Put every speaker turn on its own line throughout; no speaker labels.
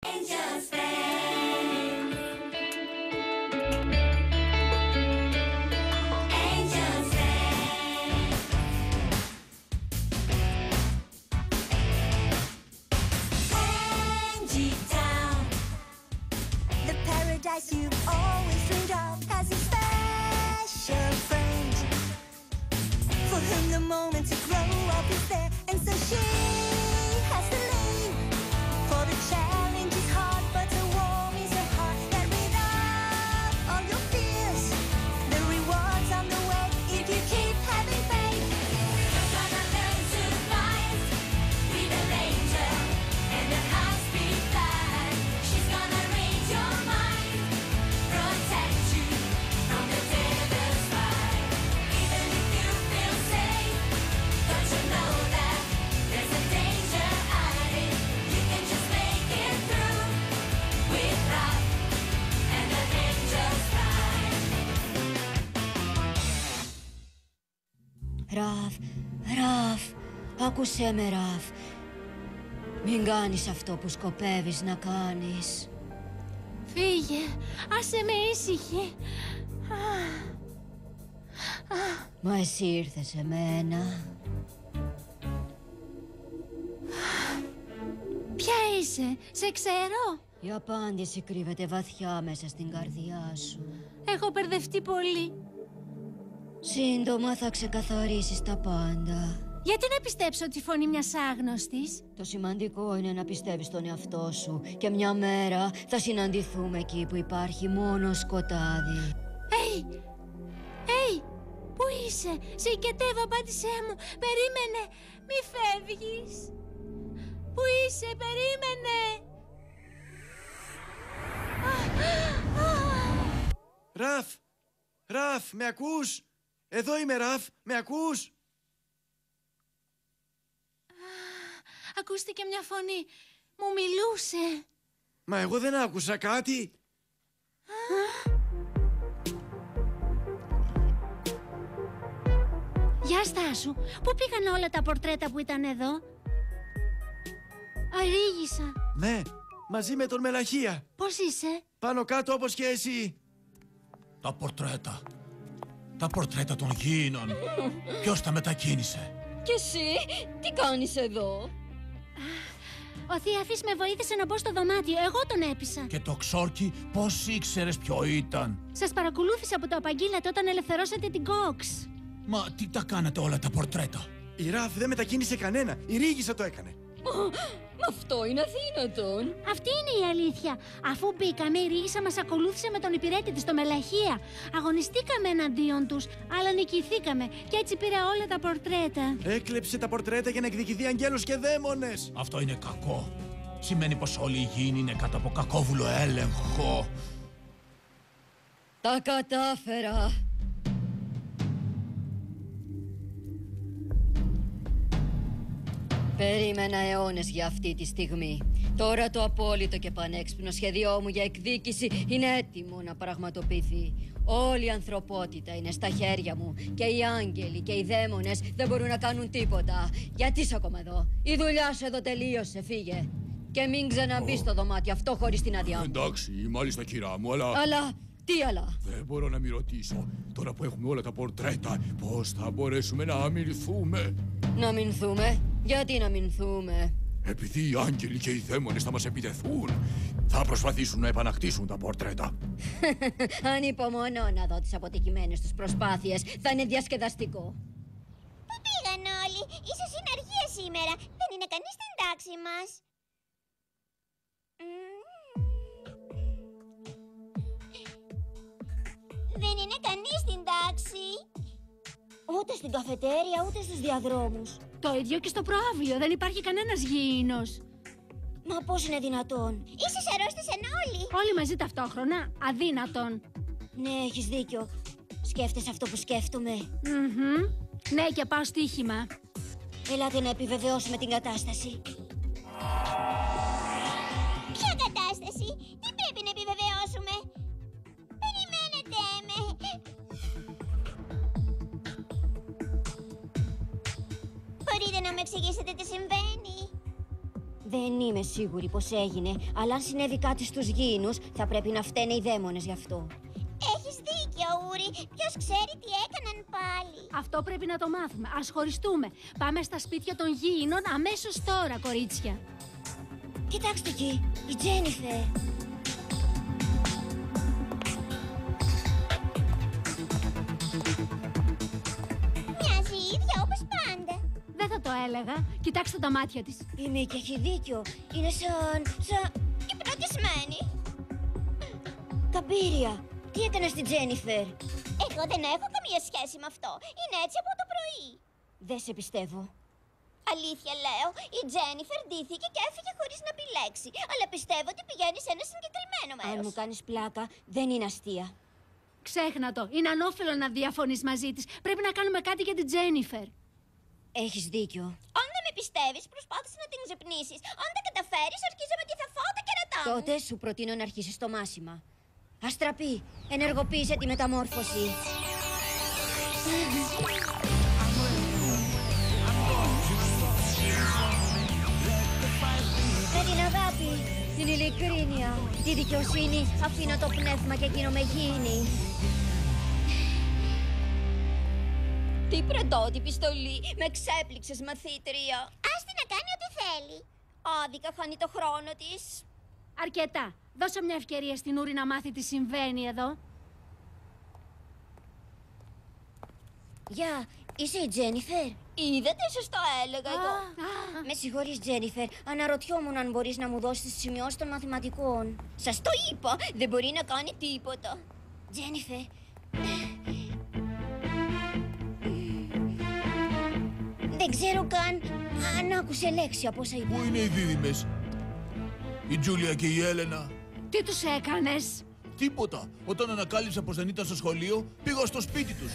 Angels friends. Angels friends. Angie Town.
The paradise you've always dreamed of has a special friend for whom the moment to grow up is there, and so she has to leave. For the challenge is hard, but the warm is so hot that without all your fears, the rewards on the way if you keep having faith.
You're gonna learn to fly with an angel and a high-speed flight. She's gonna read your mind, protect you from the devil's fight. Even if you feel safe, don't you know that there's a danger hiding? You can just make it through with love and an angel's flight.
Ραφ, άκουσέ με Ραφ. Μην κάνεις αυτό που σκοπεύεις να κάνεις.
Φύγε, άσε με ήσυχη.
Μα εσύ ήρθες σε μένα.
Ποια είσαι, σε ξέρω.
Η απάντηση κρύβεται βαθιά μέσα στην καρδιά σου.
Έχω μπερδευτεί πολύ.
Σύντομα θα ξεκαθαρίσεις τα πάντα.
Γιατί να πιστέψω τη φωνή μιας άγνωστης?
Το σημαντικό είναι να πιστεύεις στον εαυτό σου και μια μέρα θα συναντηθούμε εκεί που υπάρχει μόνο σκοτάδι.
Hey, πού είσαι? Σε οικετεύω, απάντησέ μου. Περίμενε, μη φεύγεις. Πού είσαι, περίμενε.
Ραφ, με ακούς? Εδώ είμαι, Ραφ, με ακούς?
Ακούστηκε μια φωνή. Μου μιλούσε.
Μα εγώ δεν άκουσα κάτι.
Γεια Στάσου. Πού πήγαν όλα τα πορτρέτα που ήταν εδώ? Αρήγησα.
Ναι, μαζί με τον Μελαχία.
Πώς είσαι?
Πάνω κάτω όπως και εσύ.
Τα πορτρέτα των γήινων. Ποιος τα μετακίνησε?
Και εσύ, τι κάνεις εδώ?
Ο Θιαφής με βοήθησε να μπω στο δωμάτιο. Εγώ τον έπεισα.
Και το Ξόρκι πώς ήξερες ποιο ήταν?
Σας παρακολούθησα από το απαγγείλατε όταν ελευθερώσατε την Κόξ.
Μα τι τα κάνατε όλα τα πορτρέτα?
Η Ραφ δεν μετακίνησε κανένα. Η Ρίγισσα το έκανε.
Αυτό είναι αδύνατον.
Αυτή είναι η αλήθεια. Αφού μπήκαμε, η Ρίγισσα μας ακολούθησε με τον υπηρέτη της, το Μελαχία. Αγωνιστήκαμε εναντίον τους, αλλά νικηθήκαμε. Και έτσι πήρε όλα τα πορτρέτα.
Έκλεψε τα πορτρέτα για να εκδικηθεί αγγέλους και δαίμονες.
Αυτό είναι κακό. Σημαίνει πως όλοι οι γήινοι είναι κάτω από κακόβουλο έλεγχο.
Τα κατάφερα. Περίμενα αιώνες για αυτή τη στιγμή. Τώρα το απόλυτο και πανέξυπνο σχέδιό μου για εκδίκηση είναι έτοιμο να πραγματοποιηθεί. Όλη η ανθρωπότητα είναι στα χέρια μου και οι άγγελοι και οι δαίμονες δεν μπορούν να κάνουν τίποτα. Γιατί είσαι ακόμα εδώ? Η δουλειά σου εδώ τελείωσε, φύγε. Και μην ξαναμπείς στο δωμάτιο αυτό χωρίς την άδειά μου.
Εντάξει, μάλιστα κυρά μου, αλλά...
Τι αλλά?
Δεν μπορώ να μην ρωτήσω. Τώρα που έχουμε όλα τα πορτρέτα, πώς θα μπορέσουμε να αμυνθούμε?
Να αμυνθούμε? Γιατί να αμυνθούμε?
Επειδή οι άγγελοι και οι δαίμονες θα μας επιτεθούν, θα προσπαθήσουν να επανακτήσουν τα πορτρέτα.
Ανυπομονώ να δω τις αποτυχημένες τους προσπάθειες. Θα είναι διασκεδαστικό.
Πού πήγαν όλοι? Ίσως είναι αργία σήμερα. Δεν είναι κανείς στην τάξη μας. Δεν είναι κανείς στην τάξη. Ούτε στην καφετέρια, ούτε στους διαδρόμους.
Το ίδιο και στο προάβλιο. Δεν υπάρχει κανένας γήινος.
Μα πώς είναι δυνατόν? Ίσως αρρώστησαν όλοι.
Όλοι μαζί ταυτόχρονα. Αδύνατον.
Ναι, έχεις δίκιο. Σκέφτεσαι αυτό που σκέφτομαι.
Ναι, και πάω στοίχημα.
Ελάτε να επιβεβαιώσουμε την κατάσταση. Ποια κατάσταση? Τι πρέπει να επιβεβαιώσουμε? Περιμένετε με. Μπορείτε να με εξηγήσετε τι συμβαίνει?
Δεν είμαι σίγουρη πως έγινε, αλλά αν συνέβη κάτι στους γήινους, θα πρέπει να φταίνε οι δαίμονες γι' αυτό.
Έχεις δίκιο, Ούρι. Ποιος ξέρει τι έκαναν πάλι.
Αυτό πρέπει να το μάθουμε. Ας χωριστούμε. Πάμε στα σπίτια των γήινων αμέσως τώρα, κορίτσια.
Κοιτάξτε εκεί, η Τζένιφερ.
Μοιάζει η ίδια όπως πάντα.
Δεν θα το έλεγα. Κοιτάξτε τα μάτια της.
Η Μίκη έχει δίκιο. Είναι σαν...
Υπνοτισμένη.
Καμπύρια. Τι έκανε στην Τζένιφερ?
Εγώ δεν έχω καμία σχέση με αυτό. Είναι έτσι από το πρωί.
Δεν σε πιστεύω.
Αλήθεια λέω, η Τζένιφερ ντύθηκε και έφυγε χωρίς να πει λέξη. Αλλά πιστεύω ότι πηγαίνει σε ένα συγκεκριμένο
Αν
μέρος.
μου κάνεις πλάκα, δεν είναι αστεία.
Ξέχνα το. Είναι ανώφελο να διαφωνείς μαζί της. Πρέπει να κάνουμε κάτι για την Τζένιφερ.
Έχεις δίκιο.
Αν δεν με πιστεύεις, προσπάθησε να την ξυπνήσεις. Αν δεν καταφέρεις, αρχίζομαι τι θα φάω τα κερατά μου.
Τότε σου προτείνω να αρχίσεις το μάσημα. Αστραπή, ενεργοποίησε τη μεταμόρφωση. Με την αγάπη, την ειλικρίνεια, τη δικαιοσύνη, αφήνω το πνεύμα και γίνομαι γήινη.
Τι πρωτότυπη στολή. Με ξέπληξες, μαθήτρια. Άστη να κάνει ό,τι θέλει. Άδικα χάνει το χρόνο της.
Αρκετά. Δώσε μια ευκαιρία στην Ούρη να μάθει τι συμβαίνει εδώ.
Γεια, είσαι η Τζένιφερ?
Είδατε, σας το έλεγα εγώ.
Με συγχωρείς, Τζένιφερ. Αναρωτιόμουν αν μπορείς να μου δώσεις τις σημειώσεις των μαθηματικών.
Σας το είπα, δεν μπορεί να κάνει τίποτα.
Τζένιφερ. Δεν ξέρω καν αν άκουσε λέξη από όσα είπα.
Πού είναι οι δίδυμες? Η Τζούλια και η Έλενα?
Τι τους έκανες?
Τίποτα. Όταν ανακάλυψα πως δεν ήταν στο σχολείο, πήγα στο σπίτι τους.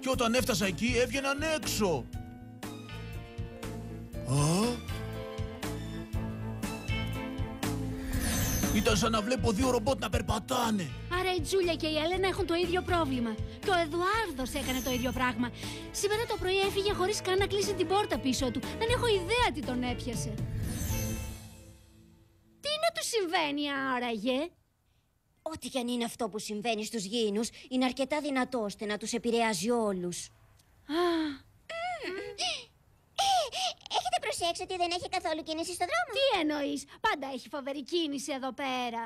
Και όταν έφτασα εκεί, έβγαιναν έξω. Ήταν σαν να βλέπω δύο ρομπότ να περπατάνε.
Άρα η Τζούλια και η Έλενα έχουν το ίδιο πρόβλημα. Και ο Εδουάρδος έκανε το ίδιο πράγμα. Σήμερα το πρωί έφυγε χωρίς καν να κλείσει την πόρτα πίσω του. Δεν έχω ιδέα τι τον έπιασε. Τι να του συμβαίνει άραγε?
Ό,τι κι αν είναι αυτό που συμβαίνει στους γήινους, είναι αρκετά δυνατό ώστε να τους επηρεάζει όλους.
Έχετε προσέξει ότι δεν έχει καθόλου κίνηση στο δρόμο?
Τι εννοείς? Πάντα έχει φοβερή κίνηση εδώ πέρα.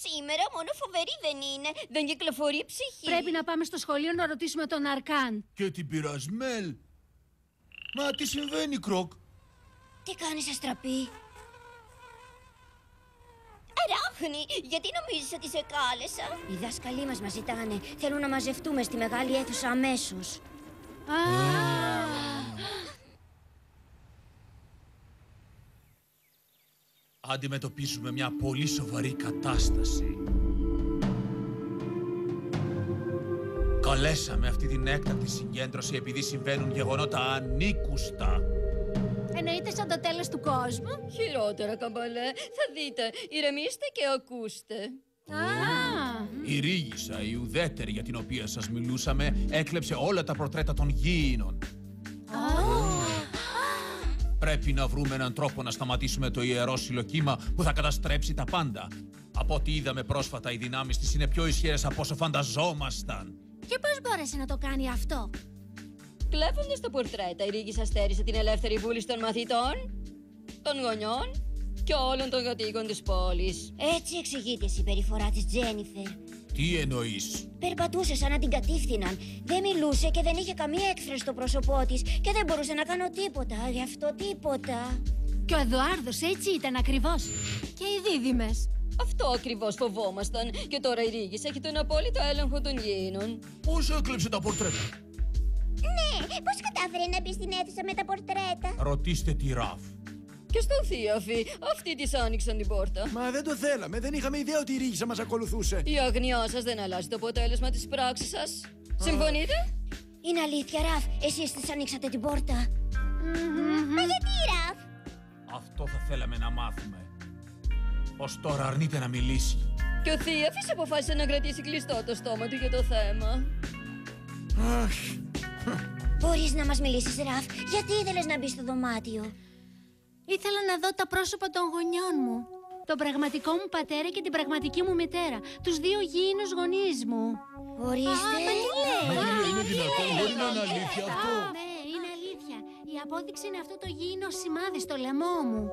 Σήμερα μόνο φοβερή δεν είναι. Δεν κυκλοφορεί ψυχή.
Πρέπει να πάμε στο σχολείο να ρωτήσουμε τον Αρκάν.
Και την πειρασμέλ. Μα τι συμβαίνει, Κροκ?
Τι κάνεις, Αστραπή?
Αράχνη, γιατί νομίζεις ότι σε κάλεσα?
Οι δάσκαλοι μας ζητάνε. Θέλουν να μαζευτούμε στη μεγάλη αίθουσα αμέσως.
Αντιμετωπίζουμε μια πολύ σοβαρή κατάσταση. Καλέσαμε αυτή την έκτακτη συγκέντρωση επειδή συμβαίνουν γεγονότα ανήκουστα.
Εννοείται σαν το τέλος του κόσμου.
Χειρότερα, καμπαλέ. Θα δείτε. Ηρεμήστε και ακούστε.
Η Ρίγισσα, η ουδέτερη για την οποία σας μιλούσαμε, έκλεψε όλα τα πορτρέτα των γήινων. Πρέπει να βρούμε έναν τρόπο να σταματήσουμε το ιερό συλλοκύμα που θα καταστρέψει τα πάντα. Από ό,τι είδαμε πρόσφατα, οι δυνάμεις της είναι πιο ισχυρές από όσο φανταζόμασταν.
Και πώς μπόρεσε να το κάνει αυτό?
Κλέβοντας τα πορτρέτα, η Ρίγισσα στέρισε την ελεύθερη βούληση των μαθητών, των γονιών και όλων των κατοίκων της πόλης. Έτσι εξηγείται η συμπεριφορά της Τζένιφερ.
Τι εννοείς?
Περπατούσε σαν να την κατήφθηναν. Δεν μιλούσε και δεν είχε καμία έκφραση στο πρόσωπό της και δεν μπορούσε να κάνω τίποτα. Γι' αυτό τίποτα.
Και ο Εδουάρδος έτσι ήταν ακριβώς. Και οι δίδυμες.
Αυτό ακριβώς φοβόμασταν. Και τώρα η Ρίγισσα έχει τον απόλυτο έλεγχο των γήινων.
Πώς έκλεψε τα πορτρέτα?
Ναι, πώς κατάφερε να μπει στην αίθουσα με τα πορτρέτα?
Ρωτήστε τη Ραφ.
Και στον Θείαφη, αυτοί της άνοιξαν την πόρτα.
Μα δεν το θέλαμε. Δεν είχαμε ιδέα ότι η Ρίγισσα μας ακολουθούσε.
Η αγνιά σας δεν αλλάζει το αποτέλεσμα της πράξης σας. Συμφωνείτε? Είναι αλήθεια, Ραφ. Εσείς της ανοίξατε την πόρτα.
Μα γιατί, Ραφ?
Αυτό θα θέλαμε να μάθουμε. Ως τώρα αρνείται να μιλήσει.
Και ο Θείαφης αποφάσισε να κρατήσει κλειστό το στόμα του για το θέμα.
Αχ,
Μπορείς να μας μιλήσεις, Ραφ? Γιατί ήθελες να μπεις στο δωμάτιο?
Ήθελα να δω τα πρόσωπα των γονιών μου. Τον πραγματικό μου πατέρα και την πραγματική μου μητέρα. Τους δύο γήινους γονείς μου.
Ορίστε.
Μα τι λέει?
Είναι δυνατόν, μπορεί να είναι αλήθεια αυτό?
Ναι, είναι αλήθεια. Η απόδειξη είναι αυτό το γήινο σημάδι στο λαιμό μου.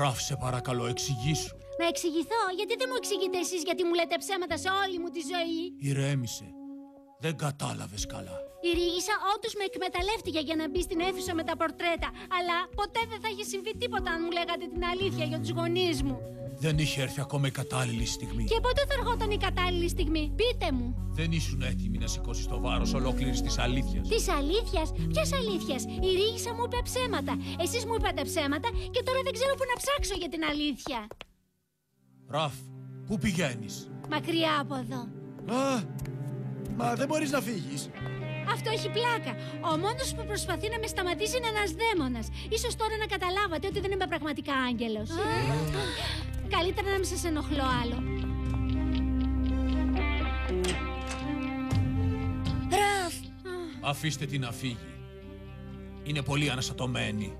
Ραφ, σε παρακαλώ, εξηγήσου.
Να εξηγηθώ, γιατί δεν μου εξηγείτε εσείς γιατί μου λέτε ψέματα σε όλη μου τη ζωή?
Ηρέμησε. Δεν κατάλαβες καλά.
Η Ρίγισσα όντως με εκμεταλλεύτηκε για να μπει στην αίθουσα με τα πορτρέτα, αλλά ποτέ δεν θα είχε συμβεί τίποτα αν μου λέγατε την αλήθεια για τους γονείς μου.
Δεν είχε έρθει ακόμα η κατάλληλη στιγμή.
Και πότε θα ερχόταν η κατάλληλη στιγμή? Πείτε μου.
Δεν ήσουν έτοιμη να σηκώσεις το βάρος ολόκληρης της αλήθειας.
Της αλήθειας? Ποιας αλήθειας? Η Ρίγισσα μου είπε ψέματα. Εσείς μου είπατε ψέματα και τώρα δεν ξέρω πού να ψάξω για την αλήθεια.
Ραφ, πού πηγαίνεις?
Μακριά από εδώ.
Α, μα δεν μπορείς να φύγεις.
Αυτό έχει πλάκα. Ο μόνος που προσπαθεί να με σταματήσει είναι ένας δαίμονας. Ίσως τώρα να καταλάβατε ότι δεν είμαι πραγματικά άγγελος. Καλύτερα να μην σας ενοχλώ άλλο.
Ραφ!
Αφήστε την να φύγει. Είναι πολύ αναστατωμένη.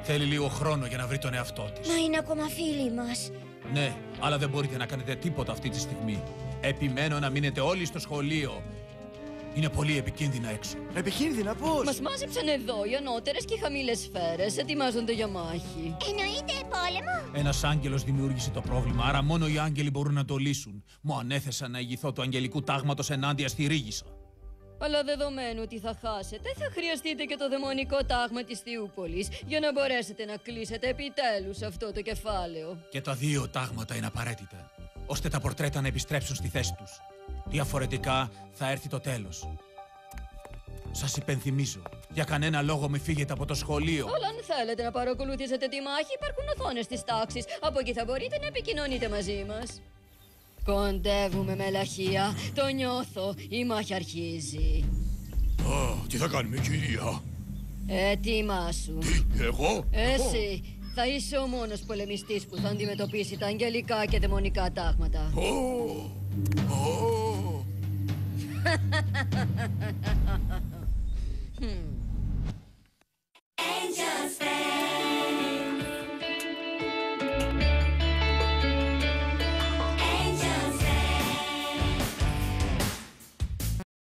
Θέλει λίγο χρόνο για να βρει τον εαυτό της.
Μα είναι ακόμα φίλοι μας.
Ναι, αλλά δεν μπορείτε να κάνετε τίποτα αυτή τη στιγμή. Επιμένω να μείνετε όλοι στο σχολείο. Είναι πολύ επικίνδυνα έξω.
Επικίνδυνα πώς?
Μας μάζεψαν εδώ οι ανώτερες και οι χαμηλές σφαίρες. Ετοιμάζονται για μάχη.
Εννοείται πόλεμο.
Ένας άγγελος δημιούργησε το πρόβλημα, άρα μόνο οι άγγελοι μπορούν να το λύσουν. Μου ανέθεσαν να ηγηθώ του αγγελικού τάγματος ενάντια στη Ρίγισσα.
Αλλά δεδομένου ότι θα χάσετε, θα χρειαστείτε και το δαιμονικό τάγμα της Θειούπολης για να μπορέσετε να κλείσετε επιτέλους αυτό το κεφάλαιο.
Και τα δύο τάγματα είναι απαραίτητα, ώστε τα πορτρέτα να επιστρέψουν στη θέση τους. Διαφορετικά θα έρθει το τέλος. Σας υπενθυμίζω, για κανένα λόγο μη φύγετε από το σχολείο.
Αλλά αν θέλετε να παρακολουθήσετε τη μάχη, υπάρχουν οθόνες της τάξης. Από εκεί θα μπορείτε να επικοινωνείτε μαζί μας. Κοντεύουμε με λαχεία. Το νιώθω. Η μάχη αρχίζει.
Α, τι θα κάνουμε, κυρία?
Ετοιμάσου.
Τι, εγώ?
Εσύ θα είσαι ο μόνος πολεμιστής που θα αντιμετωπίσει τα αγγελικά και δαιμονικά τάγματα.